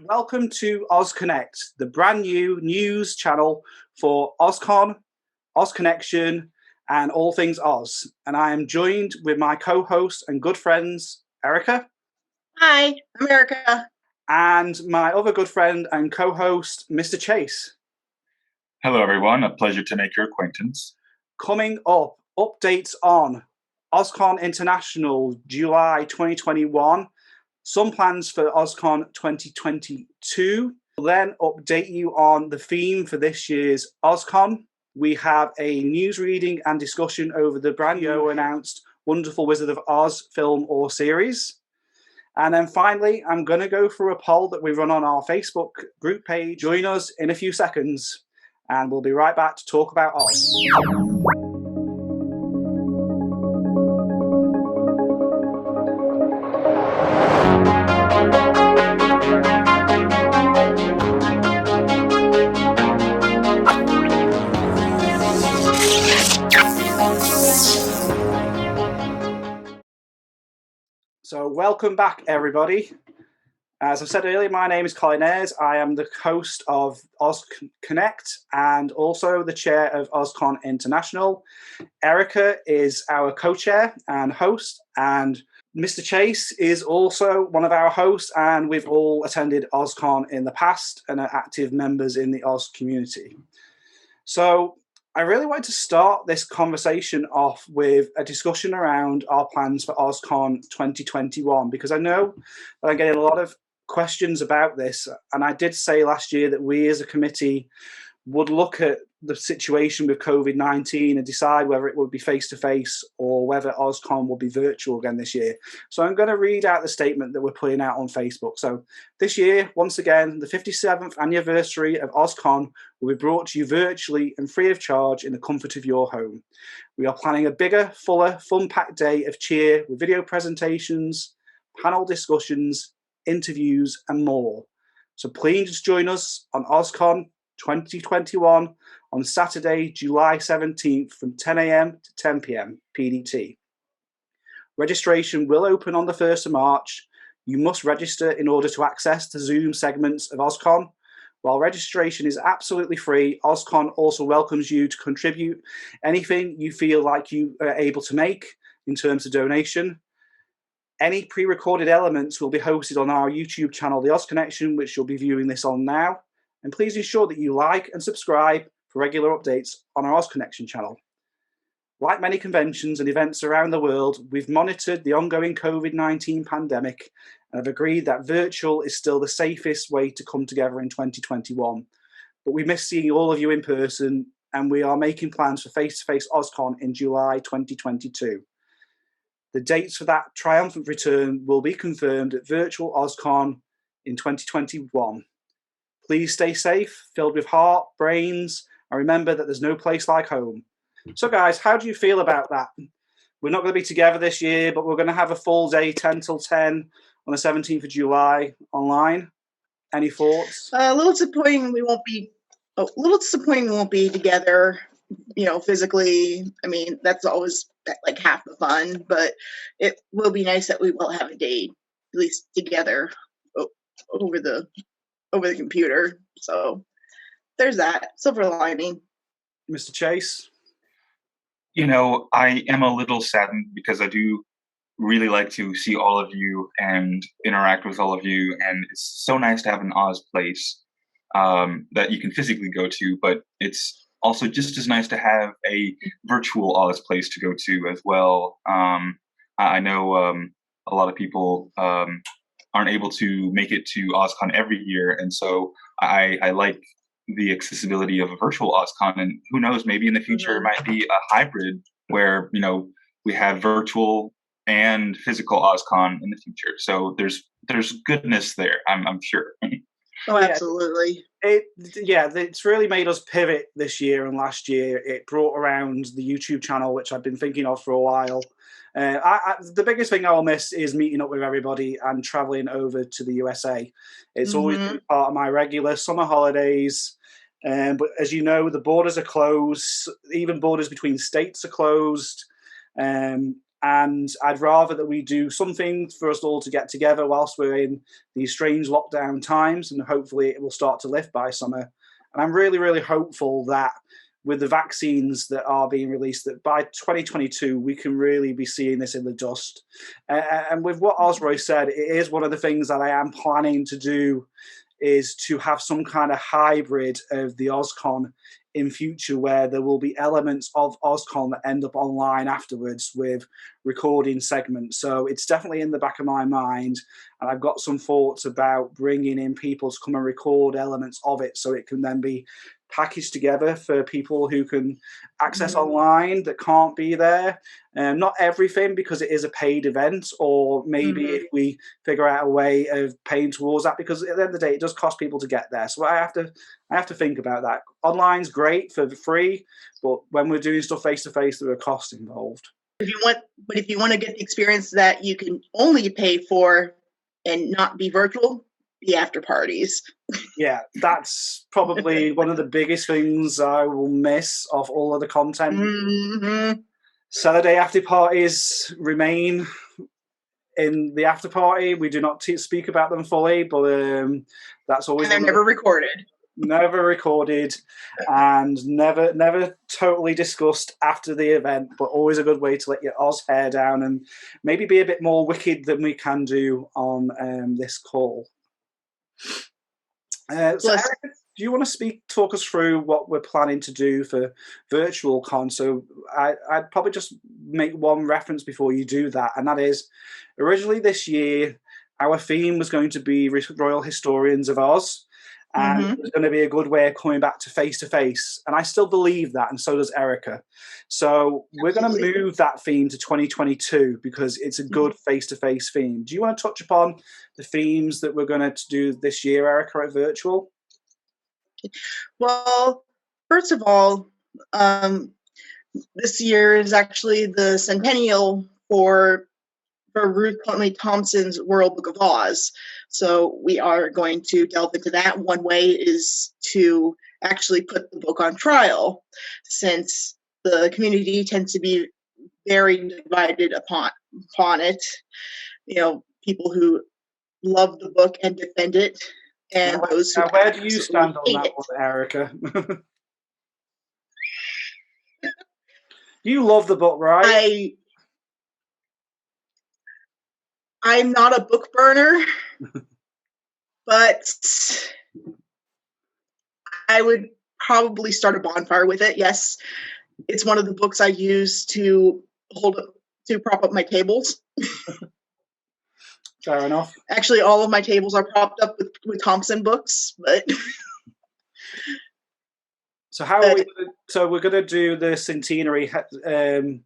Welcome to OzConnect, the brand new news channel for OzCon, OzConnection, and all things Oz. And I am joined with my co-host and good friends, Erica. Hi, I'm Erica. And my other good friend and co-host, Mr. Chase. Hello, everyone. A pleasure to make your acquaintance. Coming up, updates on OzCon International, July 2021. Some plans for OzCon 2022. We'll then update you on the theme for this year's OzCon. We have a news reading and discussion over the brand new announced Wonderful Wizard of Oz film or series. And then finally, I'm going to go through a poll that we run on our Facebook group page. Join us in a few seconds, and we'll be right back to talk about Oz. So welcome back, everybody. As I said earlier, my name is Colin. I am the host of OzConnect and also the chair of OzCon International. Erica is our co-chair and host, and Mr. Chase is also one of our hosts, and we've all attended OzCon in the past and are active members in the Oz community. So I really wanted to start this conversation off with a discussion around our plans for OzCon 2021, because I know that I'm getting a lot of questions about this. And I did say last year that we as a committee would look at the situation with COVID-19 and decide whether it would be face-to-face or whether OzCon will be virtual again this year. So I'm going to read out the statement that we're putting out on Facebook. So this year, once again, the 57th anniversary of OzCon will be brought to you virtually and free of charge in the comfort of your home. We are planning a bigger, fuller, fun-packed day of cheer with video presentations, panel discussions, interviews, and more. So please join us on OzCon 2021 on Saturday, July 17th from 10 a.m. to 10 p.m. PDT. Registration will open on the 1st of March. You must register in order to access the Zoom segments of OzCon. While registration is absolutely free, OzCon also welcomes you to contribute anything you feel like you are able to make in terms of donation. Any pre-recorded elements will be hosted on our YouTube channel, The OzConnection, which you'll be viewing this on now. And please ensure that you like and subscribe for regular updates on our OzConnection channel. Like many conventions and events around the world, we've monitored the ongoing COVID-19 pandemic and have agreed that virtual is still the safest way to come together in 2021. But we miss seeing all of you in person, and we are making plans for face-to-face OzCon in July 2022. The dates for that triumphant return will be confirmed at Virtual OzCon in 2021. Please stay safe, filled with heart, brains, and remember that there's no place like home. So guys, how do you feel about that? We're not going to be together this year, but we're going to have a full day, 10 till 10 on the 17th of July online. Any thoughts? A little disappointing we won't be together, physically. I mean, that's always like half the fun, but it will be nice that we will have a date, at least together over the computer. So there's that silver lining. Mr. Chase? I am a little saddened because I do really like to see all of you and interact with all of you, and it's so nice to have an Oz place that you can physically go to, but it's also just as nice to have a virtual Oz place to go to as well. I know a lot of people aren't able to make it to OzCon every year, and so I like the accessibility of a virtual OzCon, and who knows, maybe in the future it might be a hybrid where we have virtual and physical OzCon in the future. So there's goodness there, I'm sure. Oh, absolutely. It's really made us pivot this year and last year. It brought around the YouTube channel, which I've been thinking of for a while. The biggest thing I'll miss is meeting up with everybody and traveling over to the USA. It's always been part of my regular summer holidays. But as you know, the borders are closed. Even borders between states are closed. And I'd rather that we do something for us all to get together whilst we're in these strange lockdown times, and hopefully it will start to lift by summer. And I'm really, really hopeful that with the vaccines that are being released, that by 2022 we can really be seeing this in the dust. And with what Osroy said, it is one of the things that I am planning to do, is to have some kind of hybrid of the OzCon in future, where there will be elements of OzCon that end up online afterwards with recording segments. So it's definitely in the back of my mind, and I've got some thoughts about bringing in people to come and record elements of it, so it can then be packaged together for people who can access online that can't be there. Not everything, because it is a paid event, or maybe if we figure out a way of paying towards that, because at the end of the day it does cost people to get there. So I have to think about that. Online's great for free, but when we're doing stuff face to face, there are costs involved. If you want to get the experience that you can only pay for and not be virtual, the after parties. Yeah, that's probably one of the biggest things I will miss of all of the content. Saturday after parties remain in the after party. We do not speak about them fully, but that's always. And they're never recorded. Never recorded, and never totally discussed after the event, but always a good way to let your Oz hair down and maybe be a bit more wicked than we can do on this call. So Eric, do you want to talk us through what we're planning to do for Virtual Con? So I'd probably just make one reference before you do that, and that is, originally this year, our theme was going to be Royal Historians of Oz, and it was going to be a good way of coming back to face, and I still believe that, and so does Erica. So we're going to move that theme to 2022 because it's a good face-to-face theme. Do you want to touch upon the themes that we're going to do this year, Erica, at Virtual? Well, first of all, this year is actually the centennial for Ruth Conley Thompson's World Book of Oz. So we are going to delve into that. One way is to actually put the book on trial, since the community tends to be very divided upon it. You know, people who love the book and defend it, and those who. Now, where do you stand on that one, Erica? You love the book, right? I'm not a book burner, but I would probably start a bonfire with it. Yes, it's one of the books I use to prop up my tables. Fair enough. Actually, all of my tables are propped up with Thompson books, but. So how are we? So we're going to do the centenary, and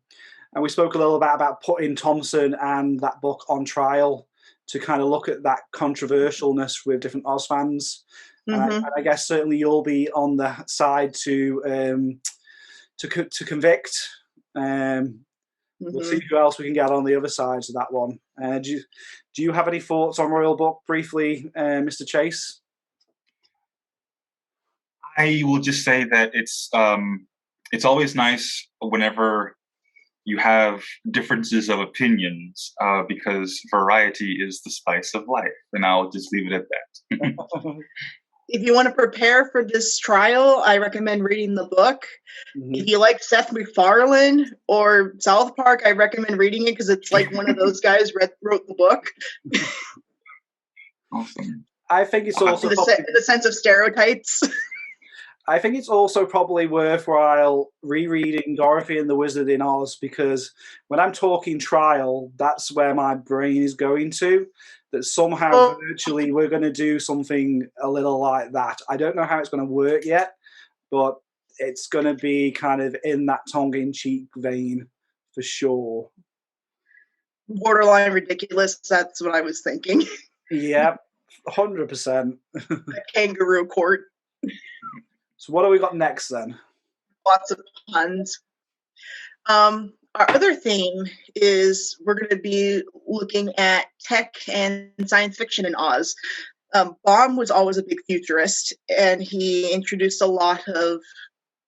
we spoke a little bit about putting Thompson and that book on trial to kind of look at that controversialness with different Oz fans. And I guess certainly you'll be on the side to convict. We'll see who else we can get on the other sides of that one. Do you have any thoughts on Royal Book briefly, Mr. Chase? I will just say that it's always nice whenever you have differences of opinions, because variety is the spice of life, and I'll just leave it at that. If you want to prepare for this trial, I recommend reading the book. If you like Seth MacFarlane or South Park, I recommend reading it because it's like one of those guys wrote the book. Awesome. I think it's also the sense of stereotypes. I think it's also probably worthwhile rereading Dorothy and the Wizard in Oz, because when I'm talking trial, that's where my brain is going to. That somehow virtually we're going to do something a little like that. I don't know how it's going to work yet, but it's going to be kind of in that tongue-in-cheek vein for sure. Borderline ridiculous. That's what I was thinking. Yeah, 100%. A kangaroo court. So what do we got next then? Lots of puns. Our other theme is we're going to be looking at tech and science fiction in Oz. Baum was always a big futurist, and he introduced a lot of,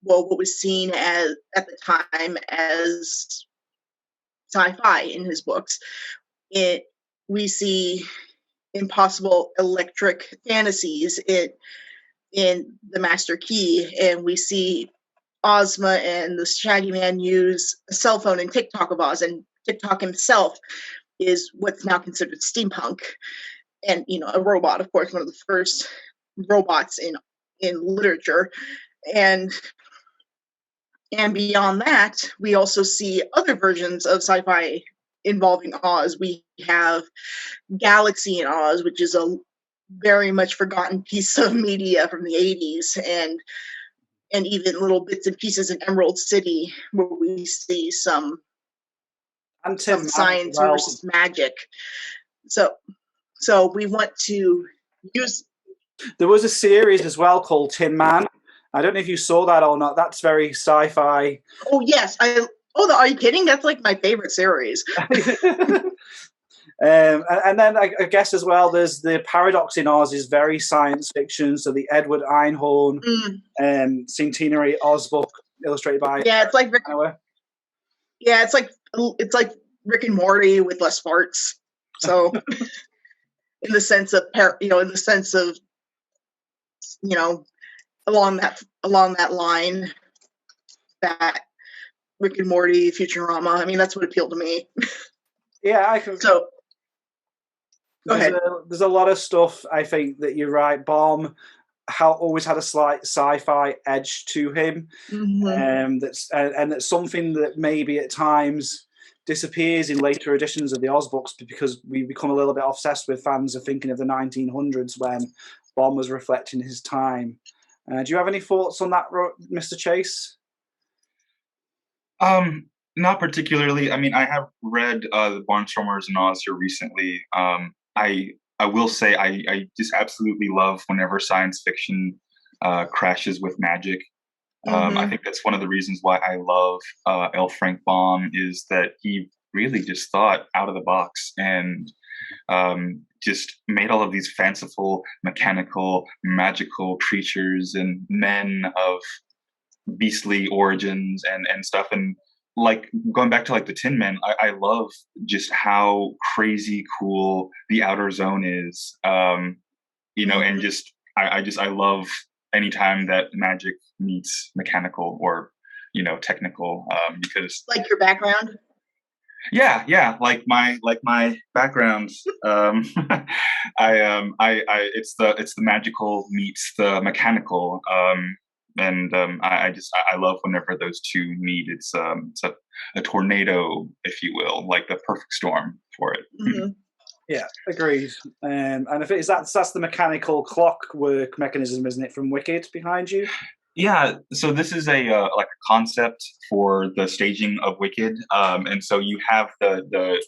well, what was seen as at the time as sci-fi in his books. We see impossible electric fantasies in The Master Key, and we see Ozma and the Shaggy Man use a cell phone in TikTok of Oz, and TikTok himself is what's now considered steampunk, and a robot, of course, one of the first robots in literature, and beyond that, we also see other versions of sci-fi involving Oz. We have Galaxy in Oz, which is a very much forgotten piece of media from the 80s, and even little bits and pieces in Emerald City, where we see some science versus magic. So we want to use. There was a series as well called Tin Man. I don't know if you saw that or not. That's very sci-fi. Oh yes, are you kidding? That's like my favorite series. And then I guess as well, there's the paradox in Oz is very science fiction. So the Edward Einhorn Centenary Oz book illustrated by it's like Rick. Yeah, it's like Rick and Morty with less farts. So in the sense of along that line, that Rick and Morty, Futurama. I mean, that's what appealed to me. Yeah, I can. So, go ahead. There's a lot of stuff, I think, that you're right. Baum always had a slight sci-fi edge to him. Mm-hmm. That's something that maybe at times disappears in later editions of the Oz books, because we become a little bit obsessed with fans of thinking of the 1900s when Baum was reflecting his time. Do you have any thoughts on that, Mr. Chase? Not particularly. I mean, I have read the Barnstormers and Oz here recently. I will say I just absolutely love whenever science fiction crashes with magic. I think that's one of the reasons why I love L Frank Baum, is that he really just thought out of the box and just made all of these fanciful, mechanical, magical creatures and men of beastly origins and stuff. And like going back to like the Tin Men, I love just how crazy cool the Outer Zone is. And just I love anytime that magic meets mechanical or technical, because like your background. Yeah, like my background. It's the magical meets the mechanical. I love whenever those two meet. It's a tornado, if you will, like the perfect storm for it. Mm-hmm. Yeah, agreed. And I think that's the mechanical clockwork mechanism, isn't it, from Wicked behind you? Yeah, so this is a like a concept for the staging of Wicked, and so you have the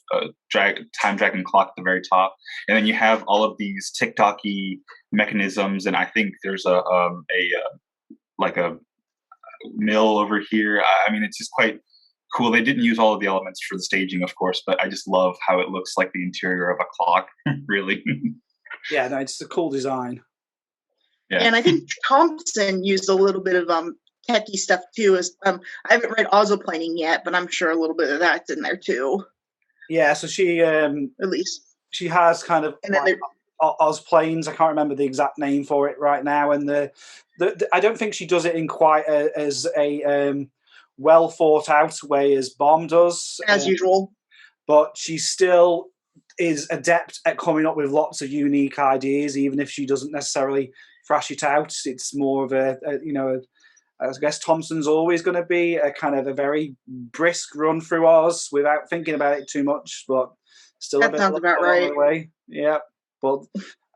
time dragon clock at the very top, and then you have all of these tick-tocky mechanisms, and I think there's a mill over here. I mean, it's just quite cool. They didn't use all of the elements for the staging, of course, but I just love how it looks like the interior of a clock, really. Yeah, no, it's a cool design. Yeah. And I think Thompson used a little bit of techie stuff too. I haven't read Ozoplaning yet, but I'm sure a little bit of that's in there too. Yeah, so she at least she has kind of Ozplanes. I can't remember the exact name for it right now, and the I don't think she does it in quite as a well thought out way as Baum does, as usual. But she still is adept at coming up with lots of unique ideas, even if she doesn't necessarily thrash it out. It's more of I guess Thompson's always going to be a kind of a very brisk run through Oz without thinking about it too much, but still that a bit sounds about right. Way. Yeah, but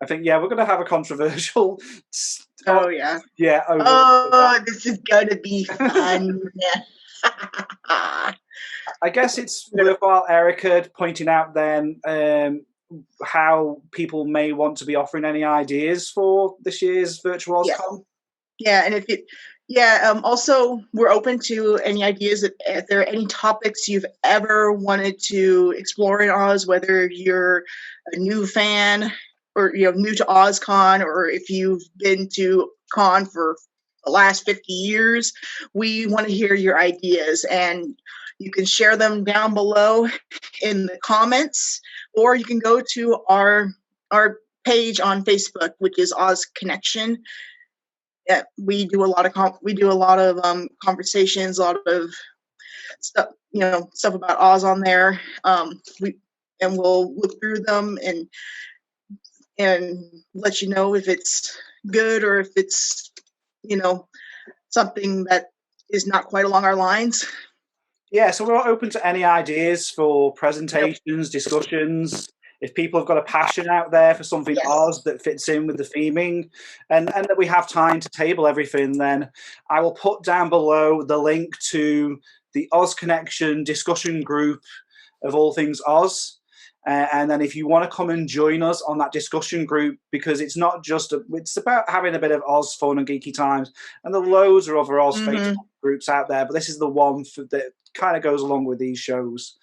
I think we're going to have a controversial. Oh yeah. This is going to be fun. I guess it's worthwhile, Erica, pointing out then how people may want to be offering any ideas for this year's virtual OzCon. Yeah, and also we're open to any ideas. If there are any topics you've ever wanted to explore in Oz, whether you're a new fan or new to OzCon, or if you've been to con for the last 50 years, we want to hear your ideas. And You can share them down below in the comments, or you can go to our page on Facebook, which is OzConnection. Yeah, we do a lot of conversations, a lot of stuff, stuff about Oz on there. We'll look through them and let you know if it's good or if it's something that is not quite along our lines. Yeah, so we're open to any ideas for presentations, discussions. If people have got a passion out there for something Oz that fits in with the theming, and that we have time to table everything, then I will put down below the link to the OzConnection discussion group of all things Oz. And then if you want to come and join us on that discussion group, because it's not just, it's about having a bit of Oz fun and geeky times, and there are loads of other Oz Facebook groups out there, but this is the one that kind of goes along with these shows.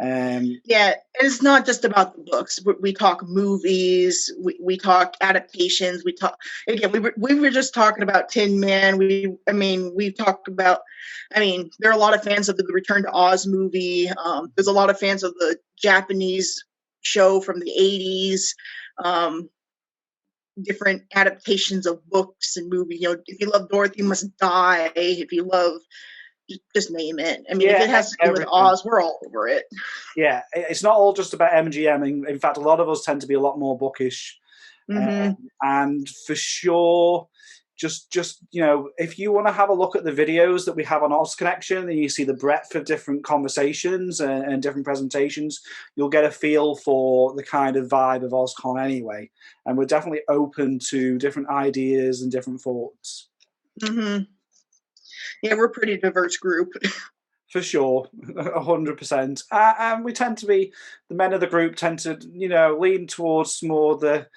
Yeah, it's not just about the books. We talk movies, we talk adaptations, we talk, again, we were just talking about Tin Man. We've talked about, there are a lot of fans of the Return to Oz movie. There's a lot of fans of the Japanese show from the 80s, different adaptations of books and movies. If you love Dorothy Must Die, if you love, just name it. If it has to do with Oz, we're all over it. Yeah, it's not all just about MGM. In fact, a lot of us tend to be a lot more bookish. And for sure, just if you want to have a look at the videos that we have on OzConnection, and you see the breadth of different conversations and different presentations, you'll get a feel for the kind of vibe of OzCon anyway. And we're definitely open to different ideas and different thoughts. Yeah, we're a pretty diverse group. For sure, 100%. And we tend to be, the men of the group tend to, lean towards more the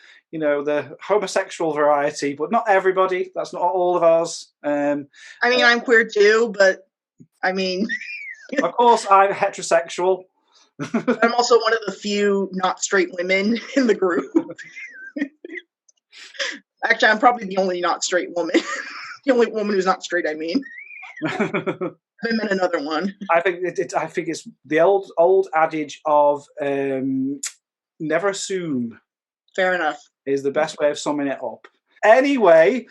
homosexual variety, but not everybody. That's not all of ours. I'm queer too, but of course, I'm heterosexual. I'm also one of the few not straight women in the group. Actually, I'm probably the only not straight woman. The only woman who's not straight, I meant another one. I think it's the old adage of never assume. Fair enough. Is the best way of summing it up. Anyway,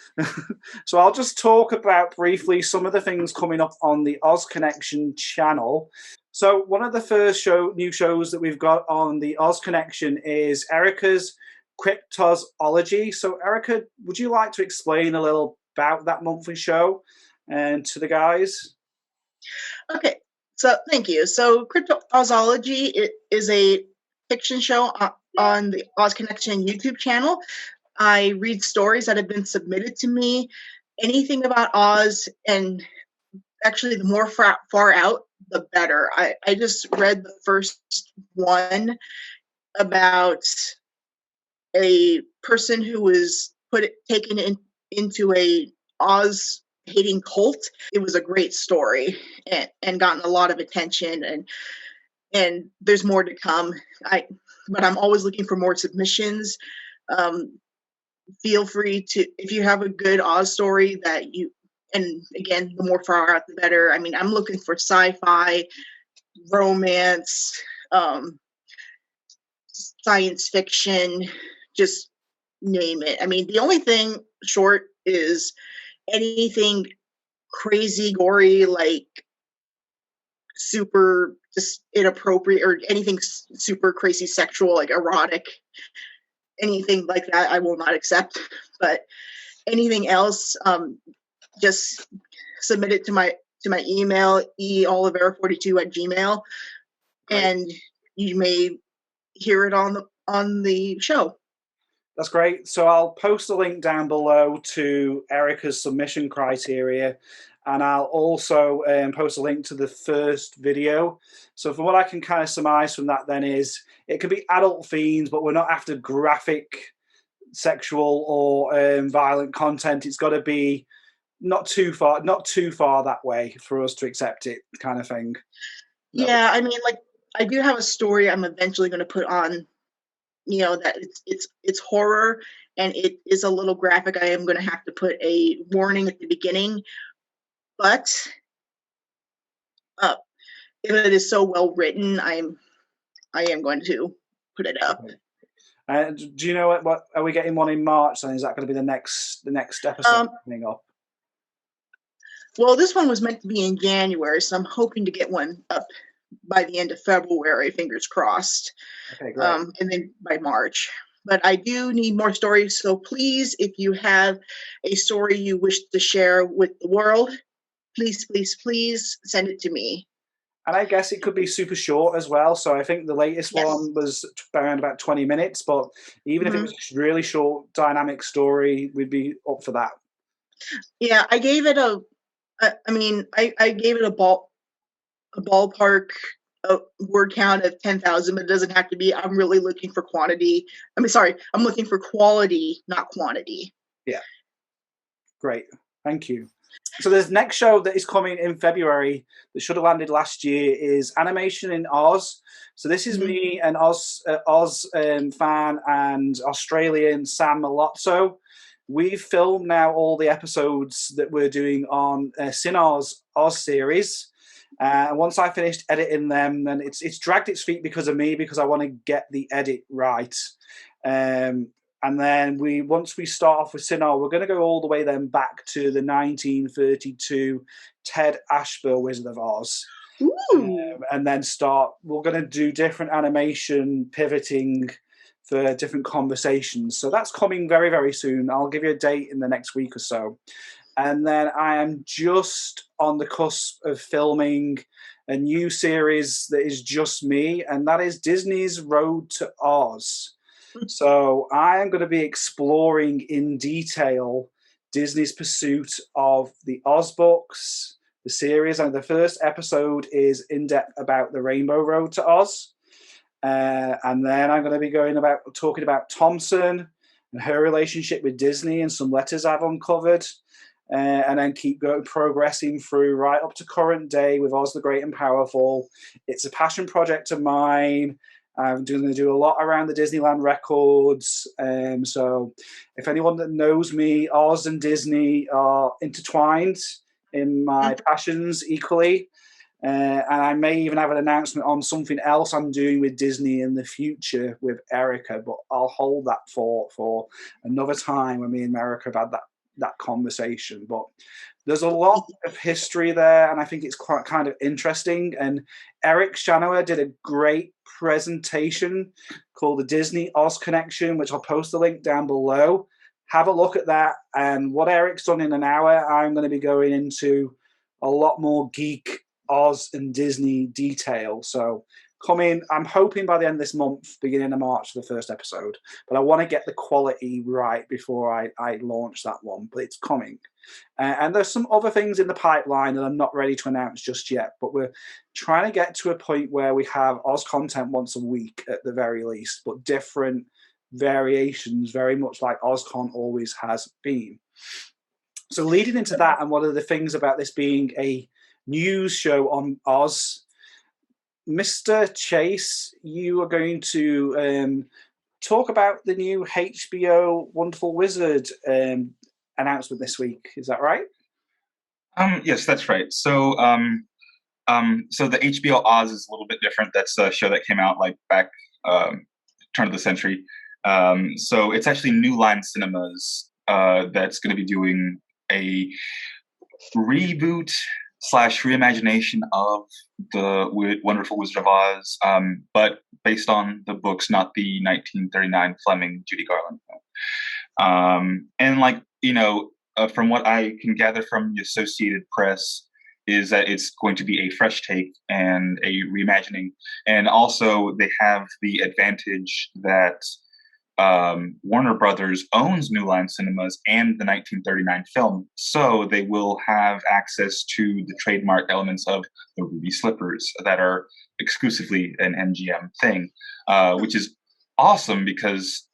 so I'll just talk about briefly some of the things coming up on the OzConnection channel. So one of the first new shows that we've got on the OzConnection is Erica's Crypt-oz-ology. So Erica, would you like to explain a little about that monthly show and to the guys? Okay, so thank you. So Crypto-oz-ology is a fiction show on the OzConnection YouTube channel. I read stories that have been submitted to me, anything about Oz, and actually the more far out, the better. I just read the first one about a person who was taken into a Oz hating cult. It was a great story and gotten a lot of attention, and there's more to come. But I'm always looking for more submissions. Feel free to, if you have a good Oz story and again, the more far out the better. I'm looking for sci-fi, romance, science fiction, just name it. The only thing short is anything crazy, gory, like super just inappropriate, or anything super crazy sexual, like erotic, anything like that I will not accept. But anything else, just submit it to my email, eolivera42@gmail.com, and you may hear it on the show. That's great. So I'll post a link down below to Erica's submission criteria, and I'll also post a link to the first video. So from what I can kind of surmise from that then is it could be adult themes, but we're not after graphic, sexual or violent content. It's got to be not too far that way for us to accept it, kind of thing. Yeah, I do have a story I'm eventually going to put on, that it's horror and it is a little graphic. I am going to have to put a warning at the beginning, but if it is so well written, I am going to put it up. Do you know what are we getting one in March? And is that going to be the next episode coming up? Well, this one was meant to be in January, so I'm hoping to get one up by the end of February, fingers crossed. Okay, great. And then by March. But I do need more stories, so please, if you have a story you wish to share with the world, please, please, please send it to me. And I guess it could be super short as well. So I think the latest one was around about 20 minutes, but even if it was a really short, dynamic story, we'd be up for that. Yeah, I gave it I gave it a ballpark word count of 10,000, but it doesn't have to be. I'm really looking for quantity. I'm looking for quality, not quantity. Yeah. Great. Thank you. So the next show that is coming in February that should have landed last year is Animation in Oz. So this is me, an Oz fan and Australian Sam Malozzo. We've filmed now all the episodes that we're doing on Cine's Oz series. And once I finished editing them, then it's dragged its feet because of me, because I want to get the edit right. And then once we start off with Cine, we're going to go all the way then back to the 1932 Ted Ashbur Wizard of Oz. And then we're going to do different animation pivoting for different conversations. So that's coming very, very soon. I'll give you a date in the next week or so. And then I am just on the cusp of filming a new series that is just me, and that is Disney's Road to Oz. So I am going to be exploring in detail Disney's pursuit of the Oz books, the series, and the first episode is in depth about the Rainbow Road to Oz. And then I'm going to be talking about Thompson and her relationship with Disney and some letters I've uncovered. And then keep progressing through right up to current day with Oz the Great and Powerful. It's a passion project of mine. I'm going to do a lot around the Disneyland records. So if anyone that knows me, Oz and Disney are intertwined in my passions equally. And I may even have an announcement on something else I'm doing with Disney in the future with Erica, but I'll hold that for another time when me and Erica have had that conversation. But there's a lot of history there, and I think it's quite kind of interesting. And Eric Shanower did a great presentation called the Disney OzConnection, which I'll post the link down below. Have a look at that. And what Eric's done in an hour, I'm going to be going into a lot more geek Oz and Disney detail. So I'm hoping by the end of this month, beginning of March, for the first episode. But I want to get the quality right before I launch that one. But it's coming. And there's some other things in the pipeline that I'm not ready to announce just yet. But we're trying to get to a point where we have Oz content once a week at the very least, but different variations, very much like OzCon always has been. So leading into that, and one of the things about this being a news show on Oz, Mr. Chase, you are going to talk about the new HBO Wonderful Wizard announcement this week. Is that right? Yes, that's right. So the HBO Oz is a little bit different. That's a show that came out like back turn of the century. So it's actually New Line Cinemas that's going to be doing a reboot / reimagination of the Wonderful Wizard of Oz, but based on the books, not the 1939 Fleming Judy Garland film. And from what I can gather from the Associated Press, is that it's going to be a fresh take and a reimagining. And also they have the advantage that Warner Brothers owns New Line Cinemas and the 1939 film, so they will have access to the trademark elements of the ruby slippers that are exclusively an MGM thing, which is awesome because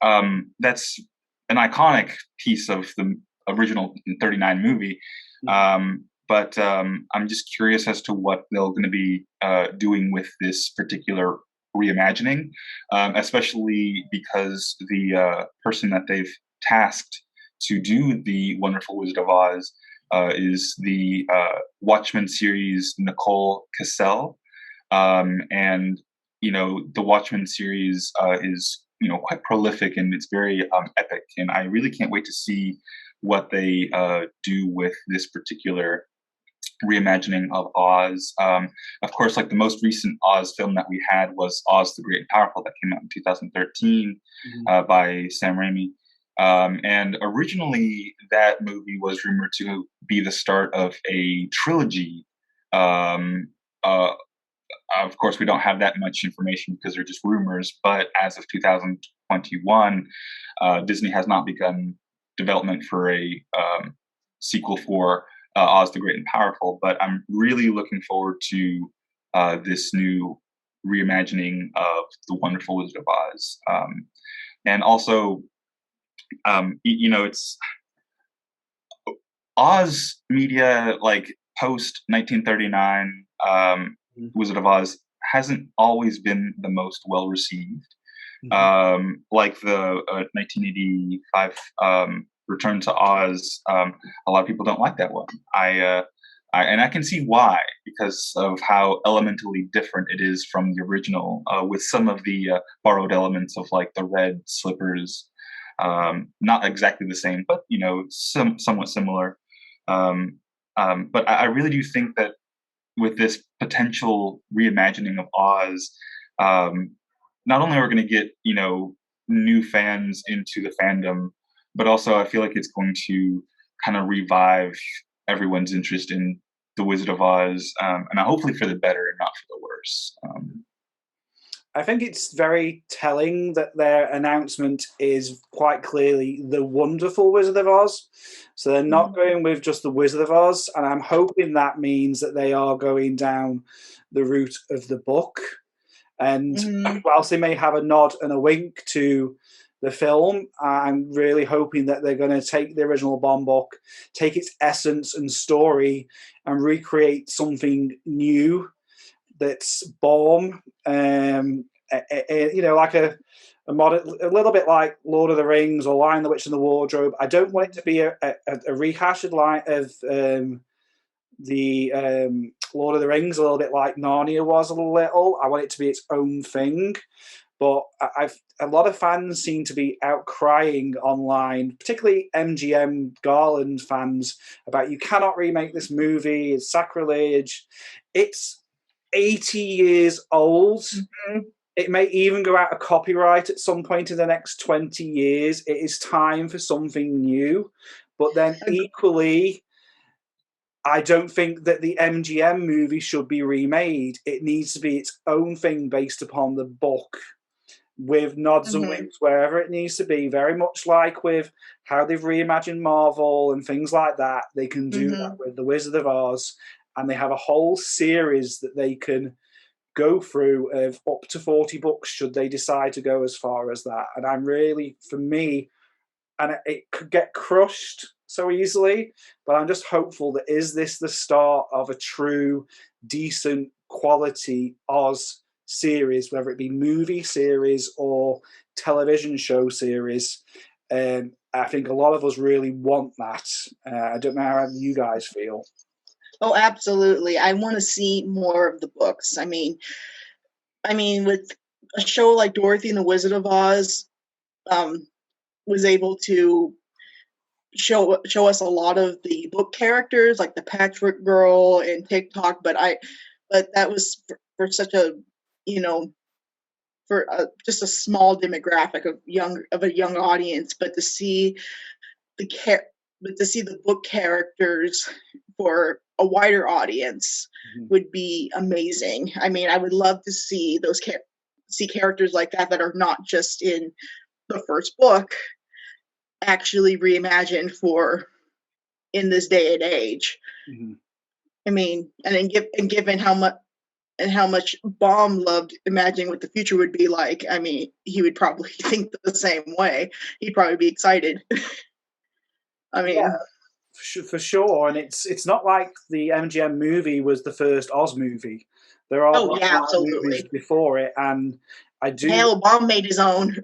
that's an iconic piece of the original 39 movie. But I'm just curious as to what they're going to be doing with this particular reimagining, especially because the person that they've tasked to do the Wonderful Wizard of Oz is the Watchmen series Nicole Cassell, And the Watchmen series is quite prolific, and it's very epic. And I really can't wait to see what they do with this particular reimagining of Oz. Of course, like the most recent Oz film that we had was Oz the Great and Powerful, that came out in 2013 by Sam Raimi. And originally, that movie was rumored to be the start of a trilogy. Of course, we don't have that much information because they're just rumors. But as of 2021, Disney has not begun development for a sequel for Oz the Great and Powerful. But I'm really looking forward to this new reimagining of The Wonderful Wizard of Oz. And also, it's Oz media, like post 1939 Wizard of Oz, hasn't always been the most well received. Like the 1985 Return to Oz, a lot of people don't like that one. And I can see why, because of how elementally different it is from the original, with some of the borrowed elements of like the red slippers. Not exactly the same, but somewhat similar. But I really do think that with this potential reimagining of Oz, not only are we going to get new fans into the fandom, but also I feel like it's going to kind of revive everyone's interest in the Wizard of Oz, and hopefully for the better and not for the worse. I think it's very telling that their announcement is quite clearly The Wonderful Wizard of Oz. So they're not going with just The Wizard of Oz, and I'm hoping that means that they are going down the route of the book. And whilst they may have a nod and a wink to the film, I'm really hoping that they're going to take the original Baum book, take its essence and story, and recreate something new that's Baum, like a modern, a little bit like Lord of the Rings or Lion, the Witch, and the Wardrobe. I don't want it to be a rehashed line of the Lord of the Rings, a little bit like Narnia was a little. I want it to be its own thing. But a lot of fans seem to be outcrying online, particularly MGM Garland fans, about you cannot remake this movie, it's sacrilege. It's 80 years old. It may even go out of copyright at some point in the next 20 years. It is time for something new. But then equally, I don't think that the MGM movie should be remade. It needs to be its own thing based upon the book, with nods and winks wherever it needs to be, very much like with how they've reimagined Marvel and things like that. They can do that with The Wizard of Oz, and they have a whole series that they can go through of up to 40 books should they decide to go as far as that. And I'm really, for me, and it could get crushed so easily, but I'm just hopeful that is this the start of a true, decent, quality Oz series, whether it be movie series or television show series. I think a lot of us really want that. I don't know how you guys feel. Oh, absolutely. I want to see more of the books. I mean, with a show like Dorothy and the Wizard of Oz, was able to show us a lot of the book characters, like the Patchwork Girl and TikTok. But that was for such a, just a small demographic of a young audience. But to see the book characters for a wider audience would be amazing. I mean, I would love to see those characters like that are not just in the first book, actually reimagined for in this day and age. I mean, and given how much Baum loved imagining what the future would be like, I mean, he would probably think the same way. He'd probably be excited. I mean, yeah, for sure. And it's not like the MGM movie was the first Oz movie. There are movies before it, and I do. Hell, Baum made his own.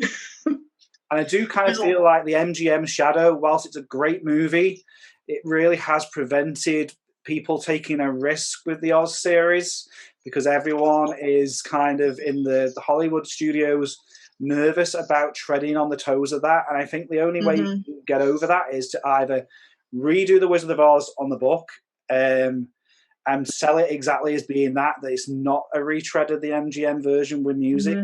And I do kind of feel like the MGM Shadow, whilst it's a great movie, it really has prevented people taking a risk with the Oz series because everyone is kind of in the Hollywood studios nervous about treading on the toes of that. And I think the only way you can get over that is to either redo the Wizard of Oz on the book and sell it exactly as being that it's not a retread of the MGM version with music,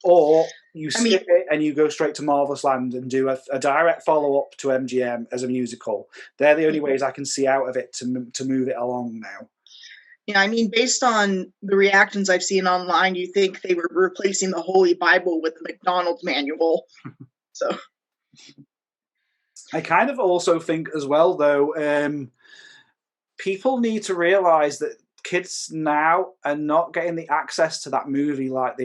or you skip it and you go straight to Marvelous Land and do a direct follow-up to MGM as a musical. They're the only ways I can see out of it to move it along now. Yeah, I mean, based on the reactions I've seen online, you think they were replacing the Holy Bible with the McDonald's manual. So I kind of also think as well, though, people need to realize that kids now are not getting the access to that movie like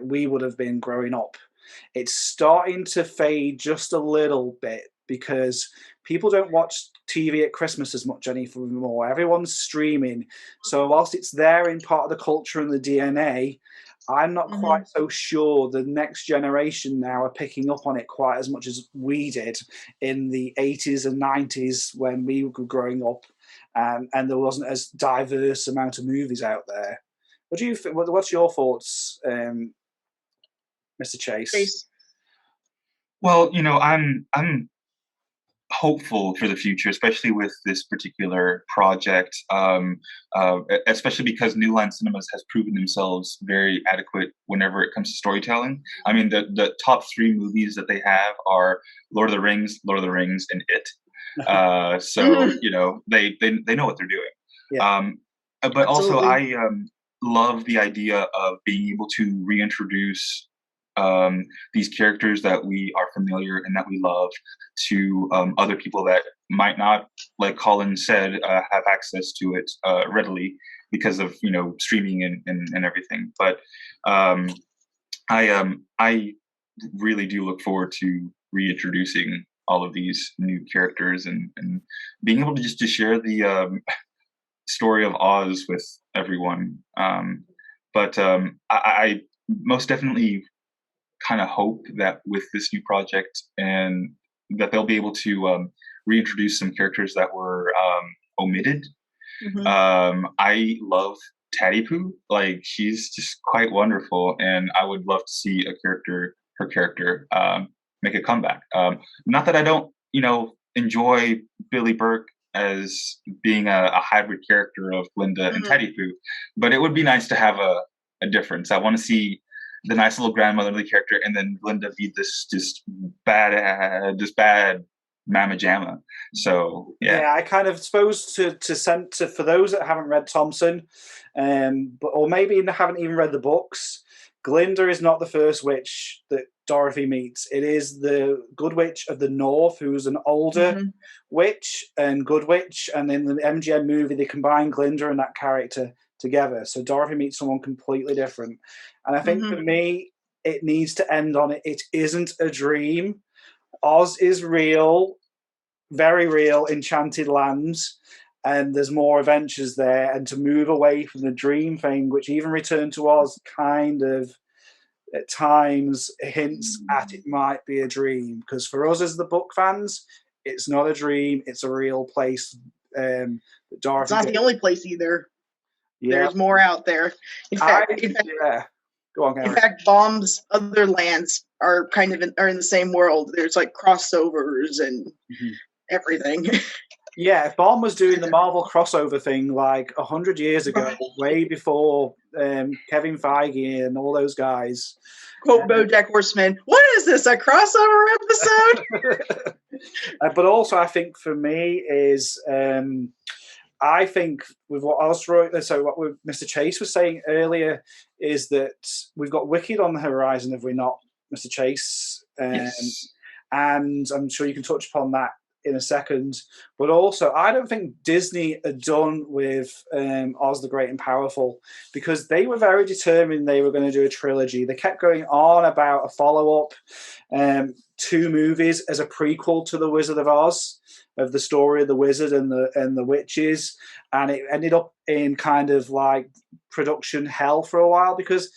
we would have been growing up. It's starting to fade just a little bit because people don't watch TV at Christmas as much anymore. Everyone's streaming. So whilst it's there in part of the culture and the DNA, I'm not quite so sure the next generation now are picking up on it quite as much as we did in the 80s and 90s when we were growing up. And there wasn't as diverse amount of movies out there. What do you think? What's your thoughts, Mr. Chase? Well, I'm hopeful for the future, especially with this particular project, especially because New Line Cinemas has proven themselves very adequate whenever it comes to storytelling. I mean, the top 3 movies that they have are Lord of the Rings, and It. So they know what they're doing. Yeah. But also I love the idea of being able to reintroduce these characters that we are familiar and that we love to other people that might not, like Colin said, have access to it readily because of streaming and everything. But I really do look forward to reintroducing all of these new characters and being able to just to share the story of Oz with everyone. But I most definitely kind of hope that with this new project and that they'll be able to reintroduce some characters that were omitted. I love Tatty Poo. Like, she's just quite wonderful, and I would love to see her character make a comeback. Not that I don't, enjoy Billy Burke as being a hybrid character of Glinda and Tatty Poo, but it would be nice to have a difference. I want to see the nice little grandmotherly character, and then Glinda be this just bad mamma jamma. So yeah, I kind of suppose to for those that haven't read Thompson, or maybe haven't even read the books, Glinda is not the first witch that Dorothy meets. It is the Good Witch of the North, who's an older witch and good witch, and in the MGM movie they combine Glinda and that character together. So Dorothy meets someone completely different. And I think for me, it needs to end on it isn't a dream. Oz is real, very real, enchanted lands, and there's more adventures there. And to move away from the dream thing, which even Return to Oz kind of at times hints at it might be a dream. Because for us as the book fans, it's not a dream, it's a real place. Dorothy, it's not the only place either. Yeah. There's more out there. In fact, Go on, Gary. In fact, Baum's other lands are kind of in the same world. There's like crossovers and everything. Yeah, if Baum was doing the Marvel crossover thing like 100 years ago, way before Kevin Feige and all those guys. Quote BoJack Horseman, what is this, a crossover episode? But also I think for me is... I think with what Mr. Chase was saying earlier is that we've got Wicked on the horizon, have we not, Mr. Chase? Yes. And I'm sure you can touch upon that in a second. But also, I don't think Disney are done with Oz the Great and Powerful, because they were very determined they were going to do a trilogy. They kept going on about a follow-up, 2 movies as a prequel to The Wizard of Oz, of the story of the wizard and the witches, and it ended up in kind of like production hell for a while, because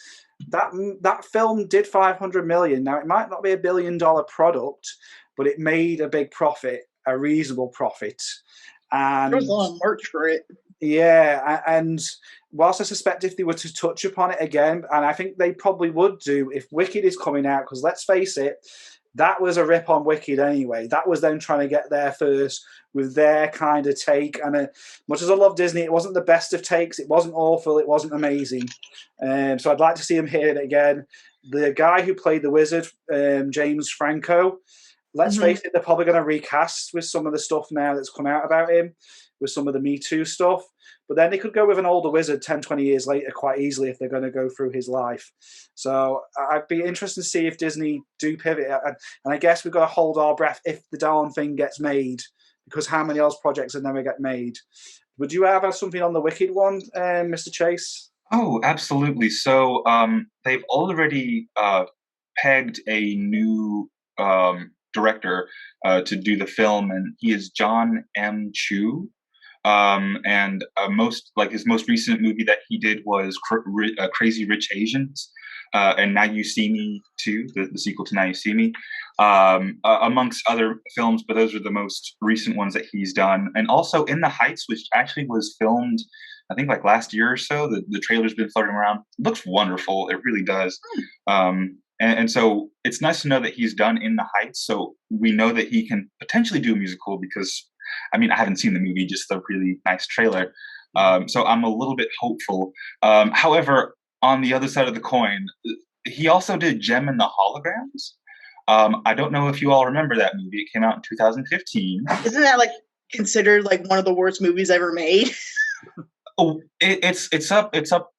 that film did $500 million. Now, it might not be $1 billion product, but it made a big profit, a reasonable profit. There And was a lot of merch for it. yeah, and whilst I suspect if they were to touch upon it again, and I think they probably would do if Wicked is coming out, because let's face it, that was a rip on Wicked anyway. That was them trying to get there first with their kind of take. And much as I love Disney, it wasn't the best of takes. It wasn't awful. It wasn't amazing. So I'd like to see him hear it again. The guy who played the wizard, James Franco, let's face it, they're probably going to recast with some of the stuff now that's come out about him, with some of the Me Too stuff. But then they could go with an older wizard 10, 20 years later quite easily if they're going to go through his life. So I'd be interested to see if Disney do pivot. And I guess we've got to hold our breath if the darn thing gets made, because how many Oz projects have never get made? Would you have something on the Wicked one, Mr. Chase? Oh, absolutely. So they've already pegged a new director to do the film, and he is John M. Chu. And his most recent movie that he did was Crazy Rich Asians, and Now You See Me Too, the sequel to Now You See Me, amongst other films, but those are the most recent ones that he's done. And also In the Heights, which actually was filmed, I think, like last year or so. The trailer's been floating around. It looks wonderful. It really does. And so it's nice to know that he's done In the Heights, so we know that he can potentially do a musical, because I mean, I haven't seen the movie, just a really nice trailer. So I'm a little bit hopeful. However, on the other side of the coin, he also did Gem and the Holograms. I don't know if you all remember that movie. It came out in 2015. Isn't that like considered like one of the worst movies ever made? Oh, it's up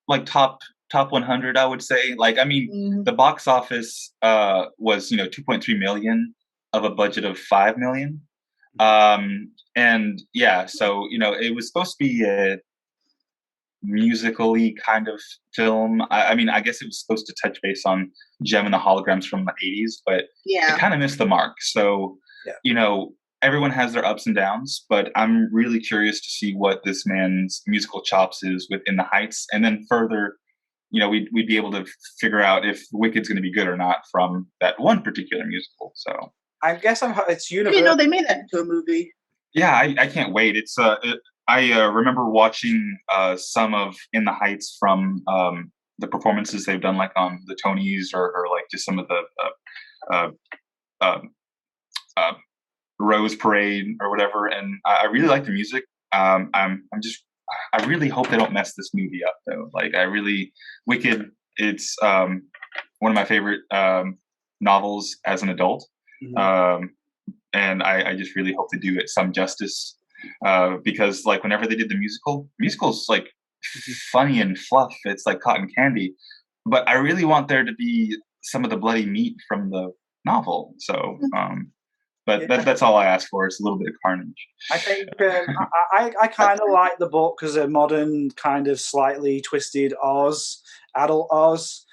like top 100, I would say. Like, I mean, the box office was 2.3 million of a budget of 5 million. And yeah, so it was supposed to be a musically kind of film. I mean, I guess it was supposed to touch base on Gem and the Holograms from the 80s, but it kind of missed the mark. So everyone has their ups and downs, but I'm really curious to see what this man's musical chops is within the Heights, and then further, we'd be able to figure out if Wicked's going to be good or not from that one particular musical. So I guess it's I universal. didn't know they made that into a movie. Yeah, I can't wait. I remember watching some of In the Heights from the performances they've done, like on the Tonys or like just some of the Rose Parade or whatever, and I really like the music. I really hope they don't mess this movie up though. Like, Wicked. It's one of my favorite novels as an adult. And I just really hope they do it some justice, because like whenever they did the musical's like funny and fluff. It's like cotton candy, but I really want there to be some of the bloody meat from the novel. So, but that's all I ask for, is a little bit of carnage. I think I kind of like the book as a modern kind of slightly twisted adult Oz.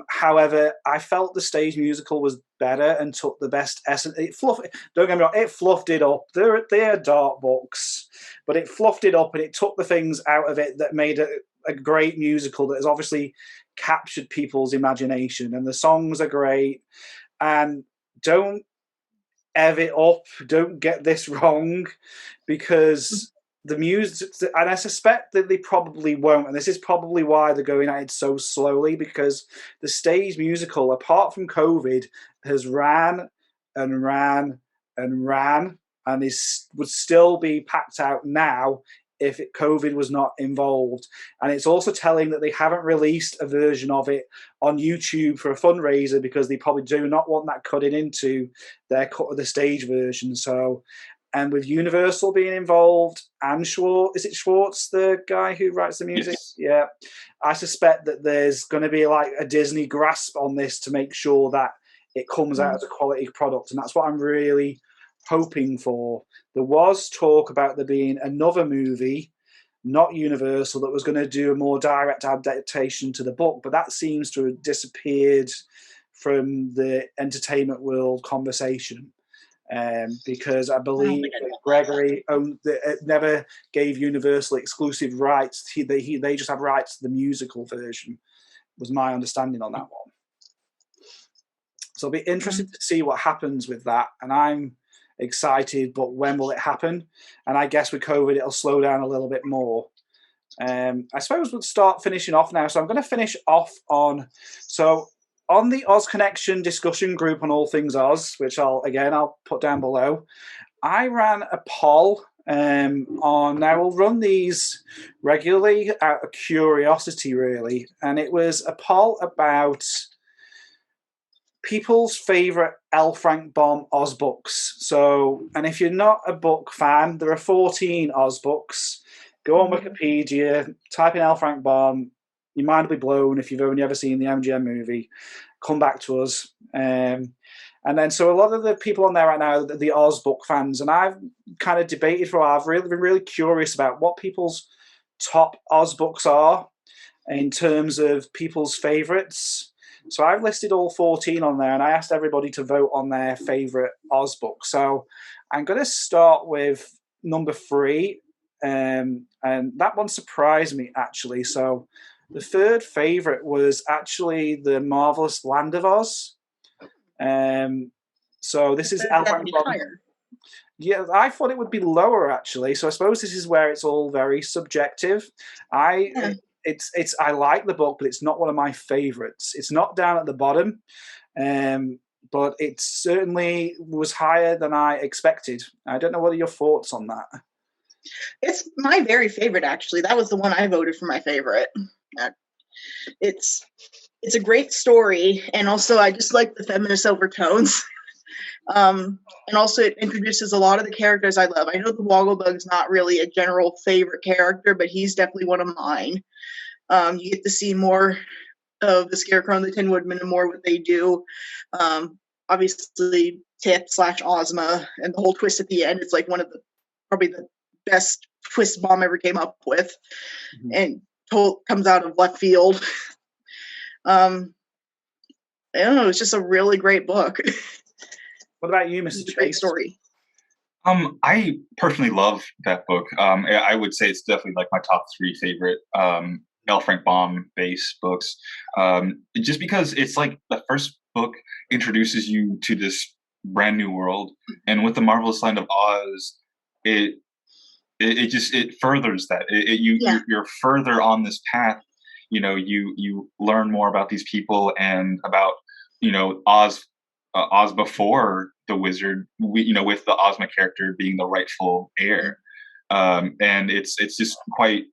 However, I felt the stage musical was better and took the best essence. Don't get me wrong, it fluffed it up. They're dark books, but it fluffed it up and it took the things out of it that made it a great musical that has obviously captured people's imagination. And the songs are great. And don't ev it up. Don't get this wrong, because the music, and I suspect that they probably won't, and this is probably why they're going at it so slowly, because the stage musical, apart from COVID, has ran and ran and ran, and would still be packed out now if COVID was not involved. And it's also telling that they haven't released a version of it on YouTube for a fundraiser, because they probably do not want that cutting into their cut of the stage version. So, and with Universal being involved, and is it Schwartz, the guy who writes the music? Yes. Yeah. I suspect that there's going to be like a Disney grasp on this to make sure that it comes out as a quality product. And that's what I'm really hoping for. There was talk about there being another movie, not Universal, that was going to do a more direct adaptation to the book, but that seems to have disappeared from the entertainment world conversation. Because I believe that Gregory never gave Universal exclusive rights. They just have rights to the musical version, was my understanding on that one. So I'll be interested to see what happens with that. And I'm excited, but when will it happen? And I guess with COVID, it'll slow down a little bit more. I suppose we'll start finishing off now. So I'm going to finish off on the OzConnection discussion group on all things Oz, which I'll put down below. I ran a poll on. Now we'll run these regularly out of curiosity, really, and it was a poll about people's favorite L Frank Baum Oz books. So, and if you're not a book fan, there are 14 Oz books. Go on Wikipedia, type in L Frank Baum. Your mind will be blown if you've only ever seen the MGM movie. Come back to us. And then, so a lot of the people on there right now are the Oz book fans, and I've kind of debated for a while. I've really been really curious about what people's top Oz books are in terms of people's favourites. So I've listed all 14 on there, and I asked everybody to vote on their favourite Oz book. So I'm going to start with number 3, and that one surprised me, actually. So the third favourite was actually The Marvelous Land of Oz. So this is L Frank Baum. Yeah, I thought it would be lower, actually. So I suppose this is where it's all very subjective. I like the book, but it's not one of my favorites. It's not down at the bottom, but it certainly was higher than I expected. I don't know what are your thoughts on that. It's my very favorite, actually. That was the one I voted for my favorite. It's a great story, and also I just like the feminist overtones. And also it introduces a lot of the characters I love. I know the Wogglebug's not really a general favorite character, but he's definitely one of mine. You get to see more of the Scarecrow and the Tin Woodman and more what they do. Obviously, Tip/Ozma and the whole twist at the end. It's like one of probably the best twist Baum ever came up with, and comes out of left field. I don't know. It's just a really great book. What about you, Mr. Chase? Great story. I personally love that book. I would say it's definitely like my top 3 favorite L Frank Baum base books. Just because it's like the first book introduces you to this brand new world, and with The Marvelous Land of Oz, it furthers that. You're further on this path. You know, you learn more about these people and about, you know, Oz before the wizard, with the Ozma character being the rightful heir. And it's just quite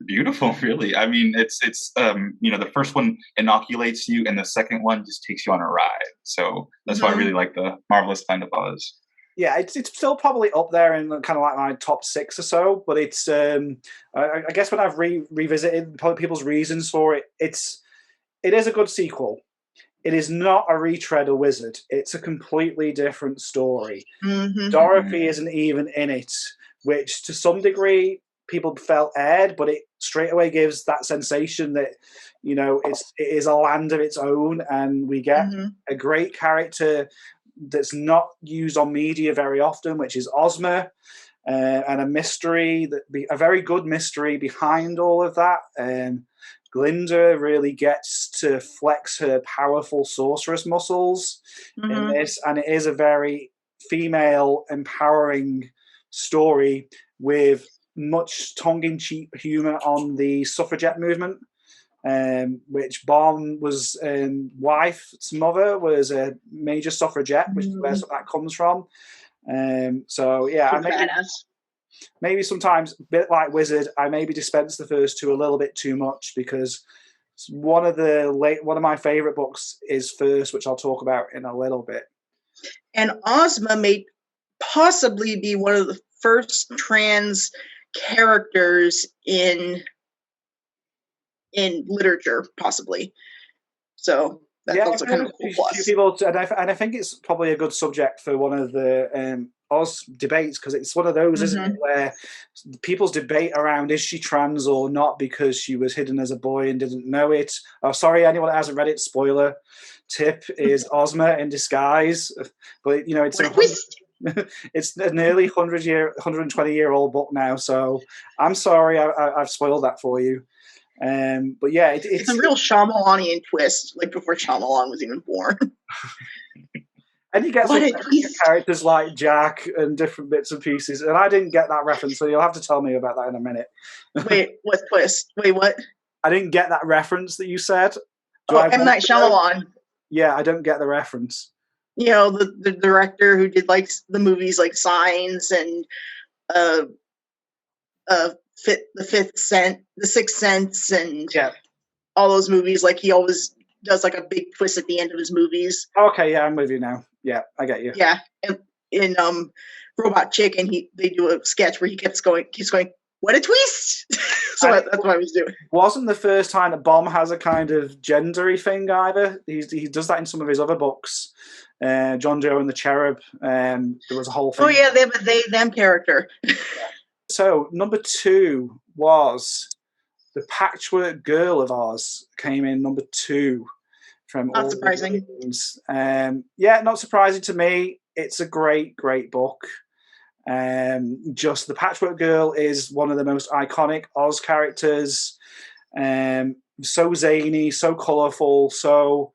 beautiful, really. I mean, it's the first one inoculates you, and the second one just takes you on a ride. So that's why I really like The Marvelous Land of Oz. Yeah, it's still probably up there in kind of like my top 6 or so, but it's I guess when I've revisited people's reasons for it, it is a good sequel. It is not a retread of Wizard. It's a completely different story. Dorothy isn't even in it, which to some degree people felt aired, but it straight away gives that sensation that, you know, it is a land of its own, and we get a great character that's not used on media very often, which is Ozma, and a mystery, a very good mystery behind all of that. Glinda really gets to flex her powerful sorceress muscles in this, and it is a very female empowering story with much tongue-in-cheek humor on the suffragette movement, which Baum was wife's mother was a major suffragette, which is where that comes from. So yeah, maybe sometimes a bit like Wizard, I maybe dispense the first 2 a little bit too much, because one of my favorite books is first, which I'll talk about in a little bit. And Ozma may possibly be one of the first trans characters in literature, possibly. So that's also kind of a cool plus. And I think it's probably a good subject for one of the Oz debates, because it's one of those, isn't it, where people's debate around is she trans or not because she was hidden as a boy and didn't know it. Oh, sorry, anyone that hasn't read it, spoiler. Tip is Ozma in disguise, but you know it's a nearly 120-year-old book now. So I'm sorry, I've spoiled that for you. But yeah, it's a real Shyamalanian twist, like before Shyamalan was even born. And you get What some a twist. characters like Jack and different bits and pieces. And I didn't get that reference, so you'll have to tell me about that in a minute. Wait, what twist? Wait, what? I didn't get that reference that you said. M. Night Shyamalan. Yeah, I don't get the reference. You know, the director who did like the movies like Signs and The Sixth Sense, and all those movies. Like he always does like a big twist at the end of his movies. Okay, yeah, I'm with you now. Yeah, I get you. Yeah, and in Robot Chicken, they do a sketch where he keeps going, what a twist! So that's what I was doing. Wasn't the first time that Baum has a kind of gendery thing either. He does that in some of his other books. John Joe and the Cherub. There was a whole thing. Oh yeah, they have a they/them character. So number 2 was the Patchwork Girl of Oz. Came in number 2 from Not all surprising. Yeah, not surprising to me. It's a great book. Just the Patchwork Girl is one of the most iconic Oz characters. So zany, so colourful, so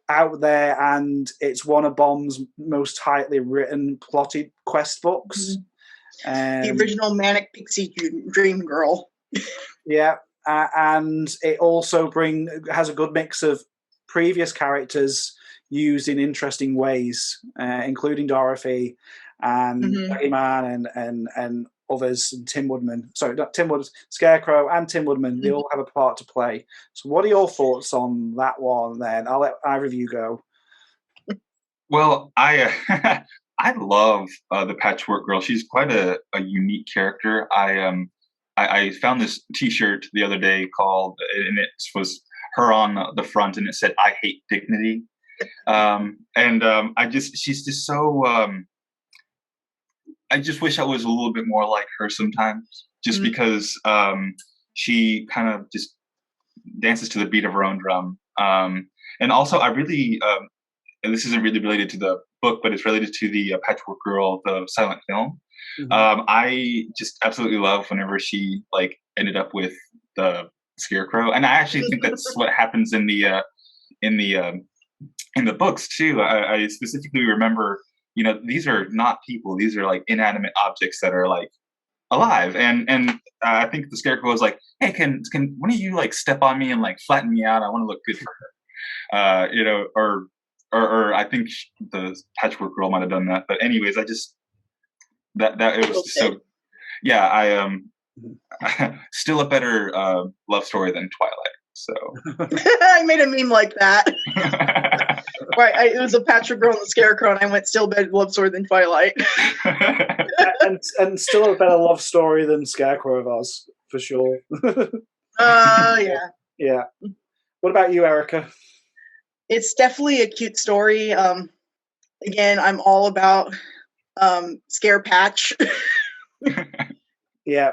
out there, and it's one of Baum's most tightly written, plotted quest books. The original Manic Pixie Dream Girl. Yeah, and it also has a good mix of previous characters used in interesting ways, including Dorothy and Man and others, and Tim Woodman. Sorry, not Tim Woodman, Scarecrow and Tim Woodman. They all have a part to play. So what are your thoughts on that one then? I'll let either of you go. Well, I love the Patchwork Girl. She's quite a unique character. I found this T-shirt the other day and it was her on the front, and it said "I hate dignity," she's just so. I just wish I was a little bit more like her sometimes, just because she kind of just dances to the beat of her own drum. And also, I really, and this isn't really related to the book, but it's related to the Patchwork Girl, the silent film. I just absolutely love whenever she ended up with the Scarecrow, and I actually think that's what happens in the books too. I specifically remember, these are not people; these are inanimate objects that are alive. And I think the Scarecrow was like, "Hey, can one of you step on me and flatten me out? I want to look good for her," or I think the Patchwork Girl might have done that. But anyways, I just that it was so. Yeah, I still a better love story than Twilight. So I made a meme like that. Right, it was a Patchwork Girl and the Scarecrow, and I went still better love story than Twilight. and still a better love story than Scarecrow of Us, for sure. Yeah. Yeah. What about you, Erica? It's definitely a cute story. Again, I'm all about Scare Patch. Yeah.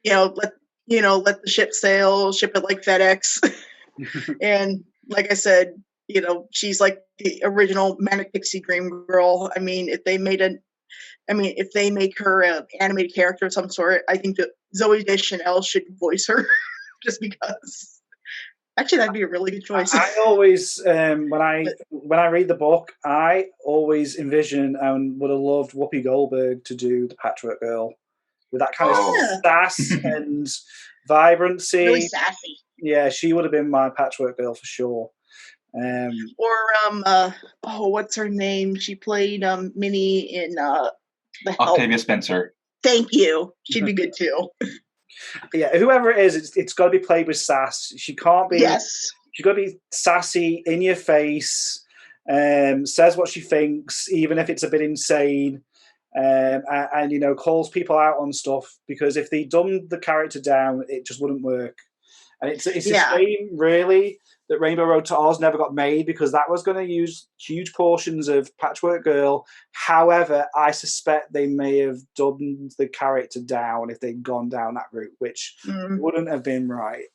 Let the ship sail, ship it like FedEx. And like I said, she's like the original Manic Pixie Dream Girl. I mean, if they make her an animated character of some sort, I think that Zooey Deschanel should voice her, just because. Actually, that'd be a really good choice. I always, when I read the book, I always envision and would have loved Whoopi Goldberg to do the Patchwork Girl with that kind of sass and vibrancy. Really sassy. Yeah, she would have been my Patchwork Girl for sure. What's her name? She played Minnie in the Octavia Spencer. Thank you. She'd be good too. Yeah, whoever it is, it's got to be played with sass. She can't be. Yes. She's got to be sassy, in your face, says what she thinks, even if it's a bit insane, and calls people out on stuff. Because if they dumbed the character down, it just wouldn't work. And it's a shame, really, that Rainbow Road to Oz never got made, because that was going to use huge portions of Patchwork Girl. However, I suspect they may have dumbed the character down if they'd gone down that route, which wouldn't have been right.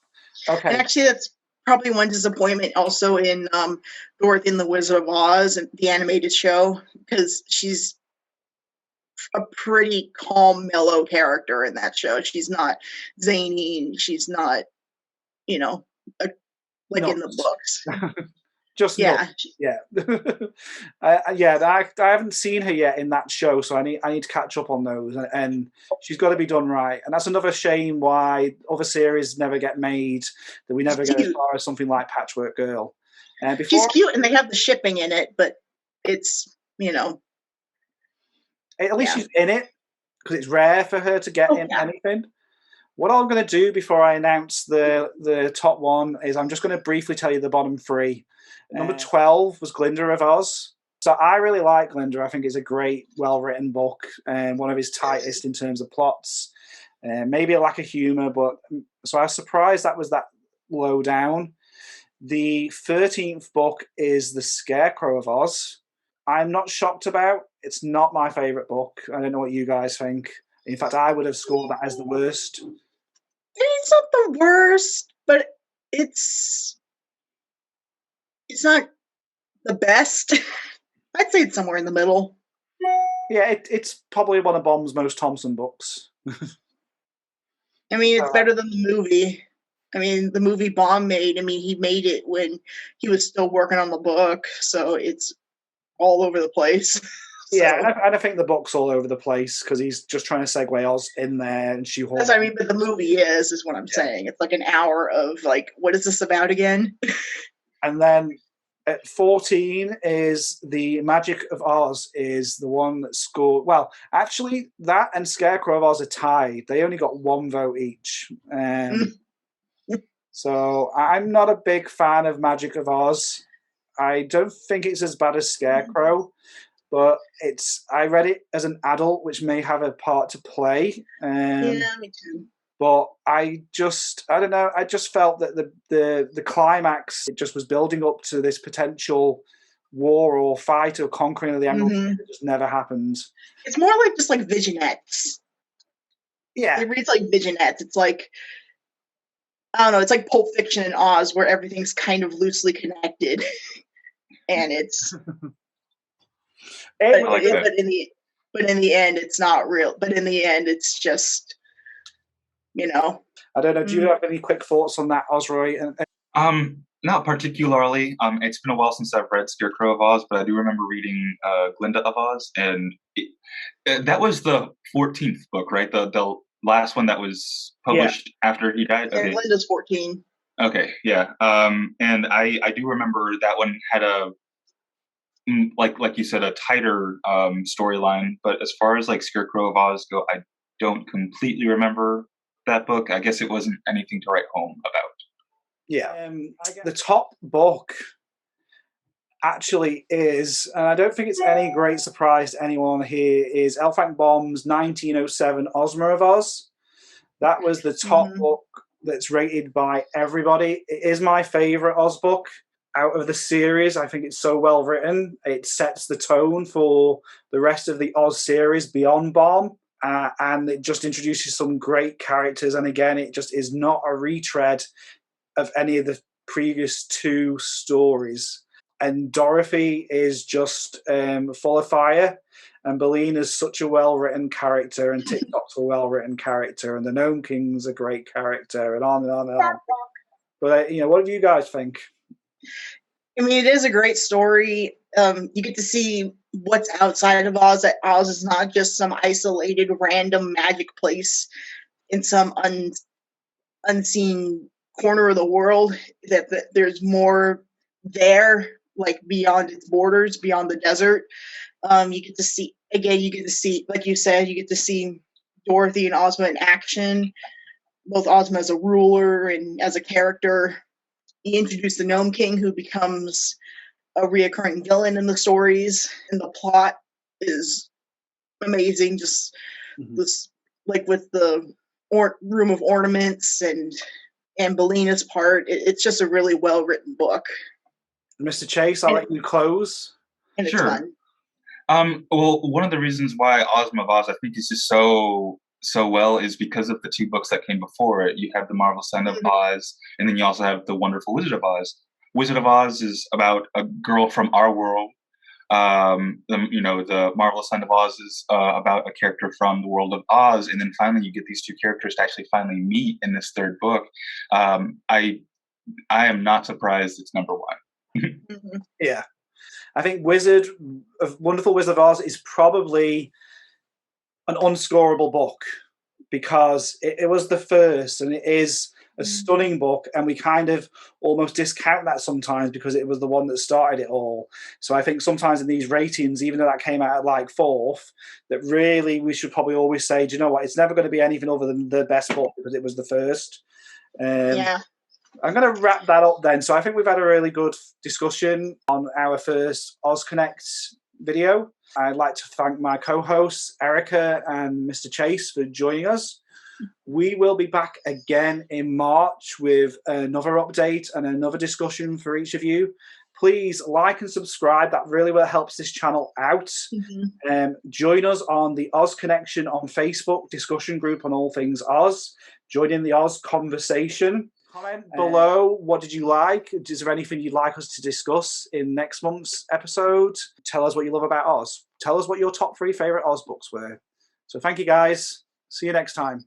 Okay. And actually, that's probably one disappointment also in Dorothy and the Wizard of Oz, and the animated show, because she's a pretty calm, mellow character in that show. She's not zany, and she's not, in the books. Just Yeah. yeah. I haven't seen her yet in that show, so I need to catch up on those, and she's got to be done right. And that's another shame why other series never get made, that we never get as far as something like Patchwork Girl. She's cute, and they have the shipping in it, but it's, at least she's in it, because it's rare for her to get in anything. What I'm going to do before I announce the top one is I'm just going to briefly tell you the bottom three. Number 12 was Glinda of Oz. So I really like Glinda. I think it's a great, well-written book, and one of his tightest in terms of plots. Maybe a lack of humour, but so I was surprised that was that low down. The 13th book is The Scarecrow of Oz. I'm not shocked about. It's not my favourite book. I don't know what you guys think. In fact, I would have scored that as the worst. It's not the worst, but it's not the best. I'd say it's somewhere in the middle. Yeah, it's probably one of Baum's most Thompson books. I mean, it's better than the movie. I mean, the movie Baum made, he made it when he was still working on the book, so it's all over the place. Yeah, and I think the book's all over the place because he's just trying to segue Oz in there and shoehorn. That's what I mean, but the movie is what I'm saying. It's like an hour of what is this about again? And then at 14 is The Magic of Oz, is the one that scored. Well, actually, that and Scarecrow of Oz are tied. They only got one vote each. So I'm not a big fan of Magic of Oz. I don't think it's as bad as Scarecrow. But I read it as an adult, which may have a part to play. Yeah, me too. But I don't know. I just felt that the climax, it just was building up to this potential war or fight or conquering of the Emerald. It just never happened. It's more like just like vignettes. Yeah, it reads like vignettes. It's like, I don't know. It's like Pulp Fiction and Oz, where everything's kind of loosely connected, and it's. But in the end, it's not real. But in the end, it's just, I don't know. Do you have any quick thoughts on that, Osroy? Not particularly. It's been a while since I've read Scarecrow of Oz, but I do remember reading Glinda of Oz, and that was the 14th book, right? The last one that was published after he died. Okay. Glinda's 14. Okay, yeah. And I do remember that one had a. Like you said, a tighter storyline. But as far as Scarecrow of Oz go, I don't completely remember that book. I guess it wasn't anything to write home about. Yeah. The top book actually is, and I don't think it's any great surprise to anyone here, is L Frank Baum's 1907 Ozma of Oz. That was the top book that's rated by everybody. It is my favourite Oz book. Out of the series, I think it's so well written. It sets the tone for the rest of the Oz series beyond Baum, and it just introduces some great characters. And again, it just is not a retread of any of the previous two stories. And Dorothy is just full of fire, and Belen is such a well-written character, and TikTok's a well-written character, and the Gnome King's a great character, and on and on and on. But what do you guys think? I mean, it is a great story. You get to see what's outside of Oz. That Oz is not just some isolated, random magic place in some unseen corner of the world. That there's more there, beyond its borders, beyond the desert. You get to see, like you said, you get to see Dorothy and Ozma in action. Both Ozma as a ruler and as a character. He introduced the Gnome King, who becomes a reoccurring villain in the stories, and the plot is amazing. Just this, with the room of ornaments and Belena's part, it's just a really well written book. Mr. Chase, I'll let you close. And it's sure. fun. Well, one of the reasons why Ozma of Oz, I think, is just so well is because of the two books that came before it. You have The Marvelous Land of Oz, and then you also have The Wonderful Wizard of Oz. Wizard of Oz is about a girl from our world. The Marvelous Land of Oz is about a character from the world of Oz, and then finally you get these two characters to actually finally meet in this third book. I am not surprised it's number one. Mhm. Yeah. I think Wonderful Wizard of Oz is probably an unscorable book because it was the first, and it is a stunning book, and we kind of almost discount that sometimes because it was the one that started it all. So I think sometimes in these ratings, even though that came out at like 4th, that really we should probably always say, do you know what, it's never going to be anything other than the best book because it was the first. Yeah. I'm going to wrap that up then. So I think we've had a really good discussion on our first OzConnect video. I'd like to thank my co-hosts, Erica and Mr. Chase, for joining us. We will be back again in March with another update and another discussion for each of you. Please like and subscribe. That really helps this channel out. Join us on the OzConnection on Facebook discussion group on all things Oz. Join in the Oz conversation. Comment below, what did you like? Is there anything you'd like us to discuss in next month's episode? Tell us what you love about Oz. Tell us what your top 3 favourite Oz books were. So thank you guys. See you next time.